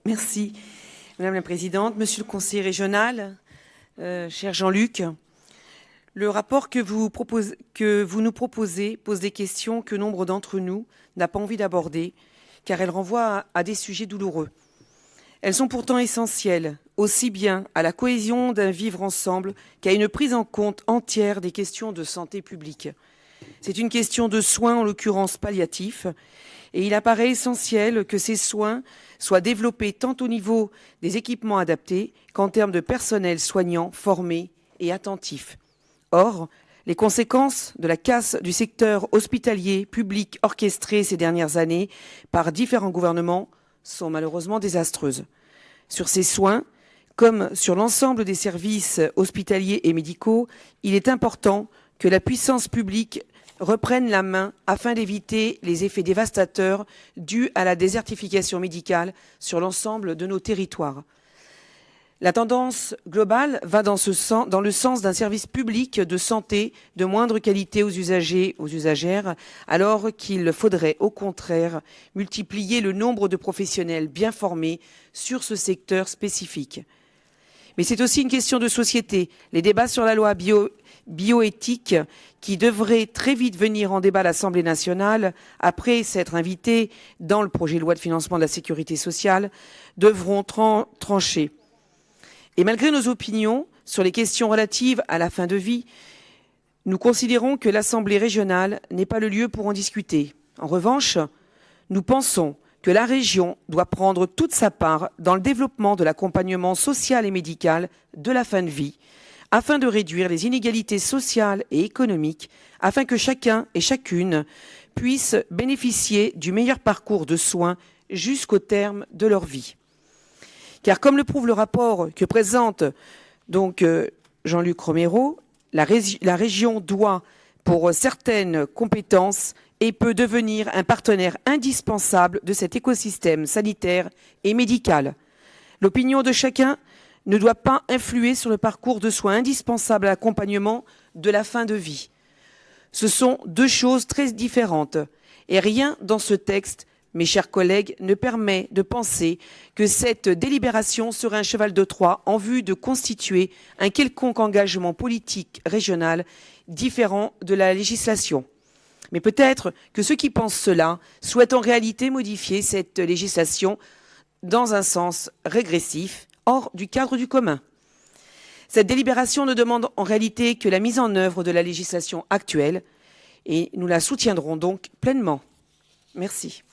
Merci, Madame la Présidente. Monsieur le conseiller régional, cher Jean-Luc, le rapport que vous nous proposez pose des questions que nombre d'entre nous n'a pas envie d'aborder, car elles renvoient à des sujets douloureux. Elles sont pourtant essentielles, aussi bien à la cohésion d'un vivre ensemble qu'à une prise en compte entière des questions de santé publique. C'est une question de soins, en l'occurrence palliatifs, et il apparaît essentiel que ces soins soient développés tant au niveau des équipements adaptés qu'en termes de personnel soignant, formé et attentif. Or, les conséquences de la casse du secteur hospitalier public orchestrée ces dernières années par différents gouvernements sont malheureusement désastreuses. Sur ces soins, comme sur l'ensemble des services hospitaliers et médicaux, il est important que la puissance publique reprenne la main afin d'éviter les effets dévastateurs dus à la désertification médicale sur l'ensemble de nos territoires. La tendance globale va dans le sens d'un service public de santé de moindre qualité aux usagers, aux usagères, alors qu'il faudrait au contraire multiplier le nombre de professionnels bien formés sur ce secteur spécifique. Mais c'est aussi une question de société. Les débats sur la loi bioéthique, qui devrait très vite venir en débat à l'Assemblée nationale, après s'être invité dans le projet de loi de financement de la sécurité sociale, devront trancher. Et malgré nos opinions sur les questions relatives à la fin de vie, nous considérons que l'Assemblée régionale n'est pas le lieu pour en discuter. En revanche, nous pensons que la région doit prendre toute sa part dans le développement de l'accompagnement social et médical de la fin de vie, afin de réduire les inégalités sociales et économiques, afin que chacun et chacune puisse bénéficier du meilleur parcours de soins jusqu'au terme de leur vie. Car comme le prouve le rapport que présente donc Jean-Luc Romero, la région doit, pour certaines compétences, et peut devenir un partenaire indispensable de cet écosystème sanitaire et médical. L'opinion de chacun ne doit pas influer sur le parcours de soins indispensable à l'accompagnement de la fin de vie. Ce sont deux choses très différentes et rien dans ce texte, mes chers collègues, ne permet de penser que cette délibération serait un cheval de Troie en vue de constituer un quelconque engagement politique régional différent de la législation. Mais peut-être que ceux qui pensent cela souhaitent en réalité modifier cette législation dans un sens régressif, hors du cadre du commun. Cette délibération ne demande en réalité que la mise en œuvre de la législation actuelle et nous la soutiendrons donc pleinement. Merci.